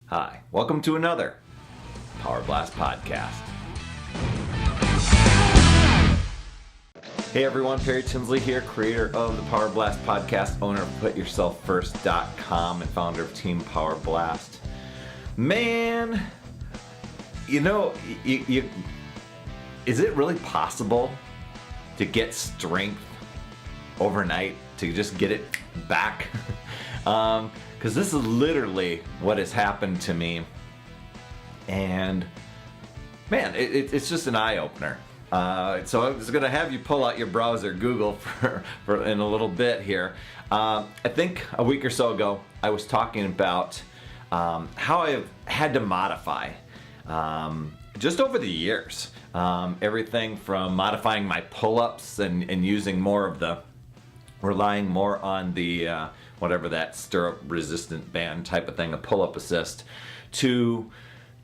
Hi, welcome to another Power Blast podcast. Hey everyone, Perry Tinsley here, creator of the Power Blast podcast, owner of PutYourselfFirst.com, and founder of Team Power Blast. Man, is it really possible to get strength overnight, to just get it back? Because this is literally what has happened to me, and man, it's just an eye-opener. So I was going to have you pull out your browser, Google, for in a little bit here. I think a week or so ago, I was talking about how I've had to modify just over the years. Everything from modifying my pull-ups and using more of relying more on the whatever that stirrup resistant band type of thing, a pull-up assist, to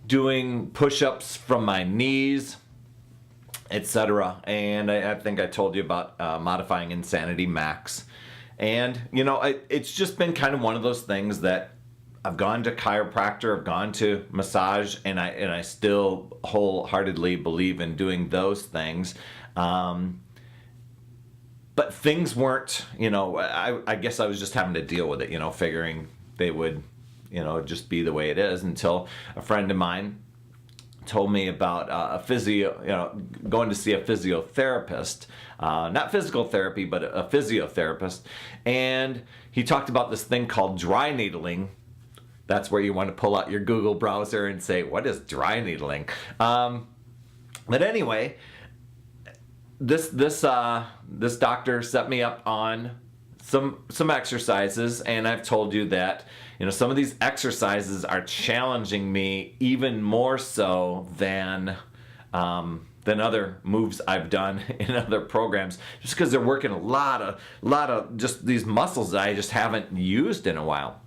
doing push-ups from my knees, etc. And I think I told you about modifying Insanity Max. And it's just been kind of one of those things that I've gone to chiropractor, I've gone to massage, and I still wholeheartedly believe in doing those things. But things weren't, I guess I was just having to deal with it, figuring they would, just be the way it is, until a friend of mine told me about going to see a physiotherapist, not physical therapy, but a physiotherapist. And he talked about this thing called dry needling. That's where you want to pull out your Google browser and say, what is dry needling? But anyway, this doctor set me up on some exercises, and I've told you that some of these exercises are challenging me even more so than other moves I've done in other programs, just because they're working a lot of just these muscles that I just haven't used in a while.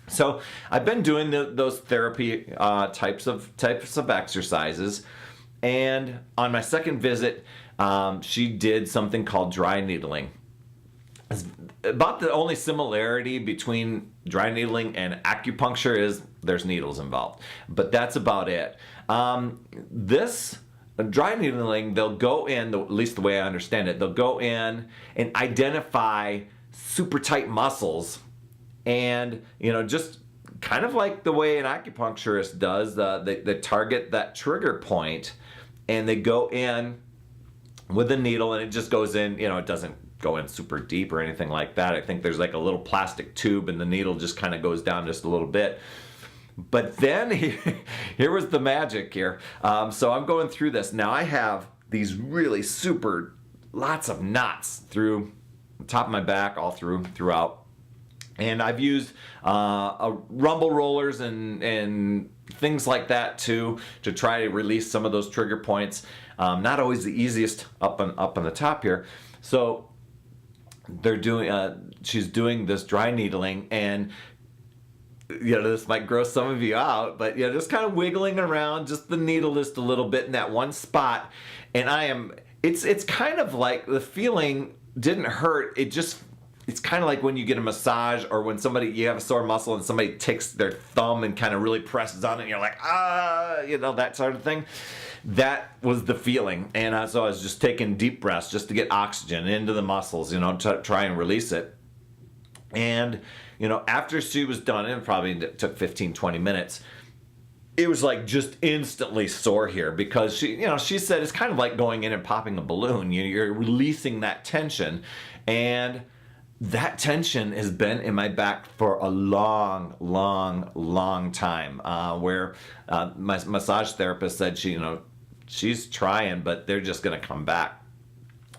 So I've been doing those therapy types of exercises, and on my second visit, she did something called dry needling. About the only similarity between dry needling and acupuncture is there's needles involved, but that's about it. This dry needling, they'll go in, at least the way I understand it, they'll go in and identify super tight muscles, and just kind of like the way an acupuncturist does, they target that trigger point, and they go in with a needle, and it just goes in, it doesn't go in super deep or anything like that. I think there's like a little plastic tube, and the needle just kind of goes down just a little bit. But then here was the magic here. So I'm going through this. Now I have these really super, lots of knots through the top of my back, all throughout. And I've used rumble rollers and things like that to try to release some of those trigger points. Not always the easiest up on the top here. So she's doing this dry needling, and this might gross some of you out, but just kind of wiggling around just the needle just a little bit in that one spot. And it's kind of like the feeling didn't hurt. It's kind of like when you get a massage, or when you have a sore muscle and somebody takes their thumb and kind of really presses on it, and you're like, that sort of thing. That was the feeling. And so I was just taking deep breaths just to get oxygen into the muscles, to try and release it. And, after she was done, and it probably took 15, 20 minutes, it was like just instantly sore here, because she said it's kind of like going in and popping a balloon. You're releasing that tension, and that tension has been in my back for a long, long, long time, where my massage therapist said she's trying, but they're just going to come back.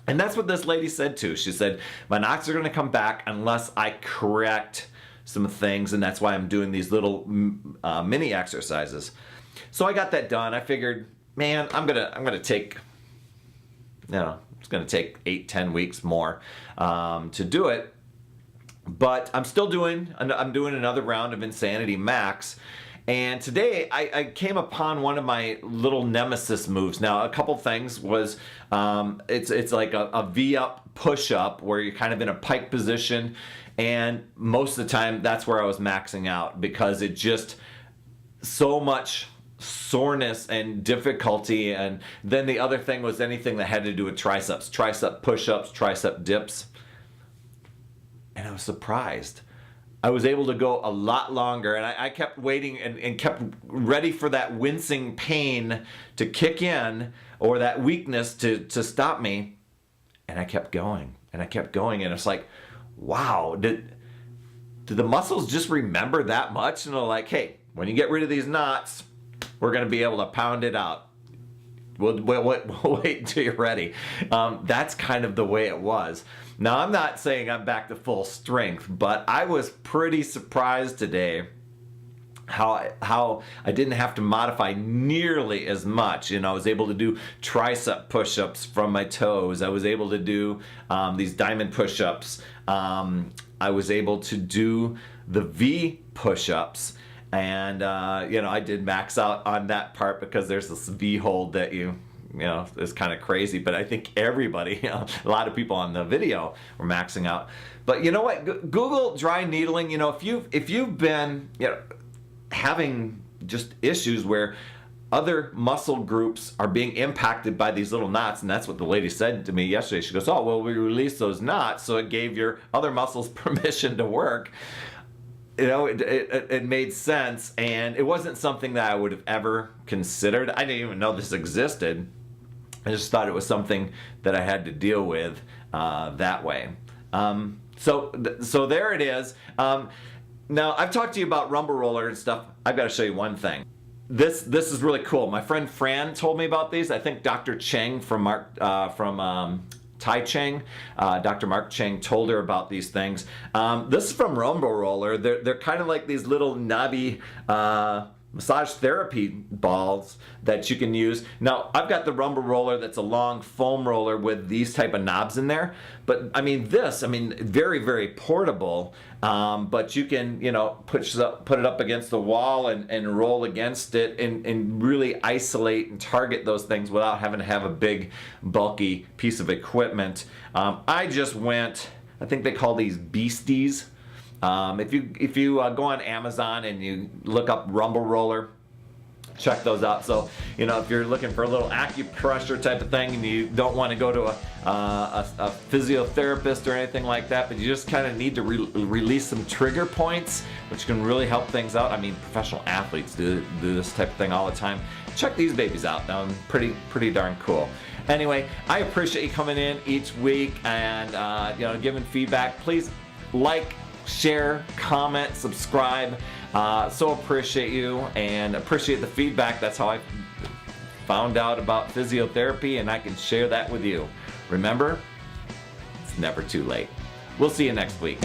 And that's what this lady said too. She said, my knots are going to come back unless I correct some things, and that's why I'm doing these little mini exercises. So I got that done. I figured, man, I'm gonna take, it's gonna take 8-10 weeks more to do it. But I'm doing another round of Insanity Max. And today I came upon one of my little nemesis moves. Now, a couple things was, it's like a V-up push-up where you're kind of in a pike position, and most of the time that's where I was maxing out, because it just so much soreness and difficulty. And then the other thing was anything that had to do with triceps, tricep push-ups, tricep dips. And I was surprised. I was able to go a lot longer, and I kept waiting and kept ready for that wincing pain to kick in, or that weakness to stop me. And I kept going, and I kept going, and it's like, wow, did the muscles just remember that much? And they're like, hey, when you get rid of these knots, we're going to be able to pound it out. We'll wait until you're ready. That's kind of the way it was. Now, I'm not saying I'm back to full strength, but I was pretty surprised today how I didn't have to modify nearly as much. You know, I was able to do tricep push-ups from my toes. I was able to do these diamond push-ups. I was able to do the V push-ups. And, you know, I did max out on that part because there's this V hold that you know, is kind of crazy. But I think everybody, you know, a lot of people on the video were maxing out. But you know what? Google dry needling. You know, if you've been, you know, having just issues where other muscle groups are being impacted by these little knots, and that's what the lady said to me yesterday. She goes, oh, well, we released those knots, so it gave your other muscles permission to work. You know, it made sense, and it wasn't something that I would have ever considered. I didn't even know this existed. I just thought it was something that I had to deal with that way. So there it is. Now, I've talked to you about rumble roller and stuff. I've got to show you one thing. This is really cool. My friend Fran told me about these. I think Dr. Cheng from Tai Cheng, Dr. Mark Cheng told her about these things. This is from Rumble Roller. They're kind of like these little knobby massage therapy balls that you can use. Now, I've got the Rumble Roller that's a long foam roller with these type of knobs in there. But I mean, very, very portable. But you can, you know, put it up against the wall and roll against it and really isolate and target those things without having to have a big, bulky piece of equipment. I just went, I think they call these beasties. If you go on Amazon and you look up Rumble Roller, check those out. So, you know, if you're looking for a little acupressure type of thing and you don't want to go to a physiotherapist or anything like that, but you just kind of need to release some trigger points, which can really help things out. I mean, professional athletes do this type of thing all the time. Check these babies out. Pretty darn cool. Anyway, I appreciate you coming in each week and you know, giving feedback. Please like, share, comment, subscribe. So appreciate you and appreciate the feedback. That's how I found out about physiotherapy, and I can share that with you. Remember, it's never too late. We'll see you next week.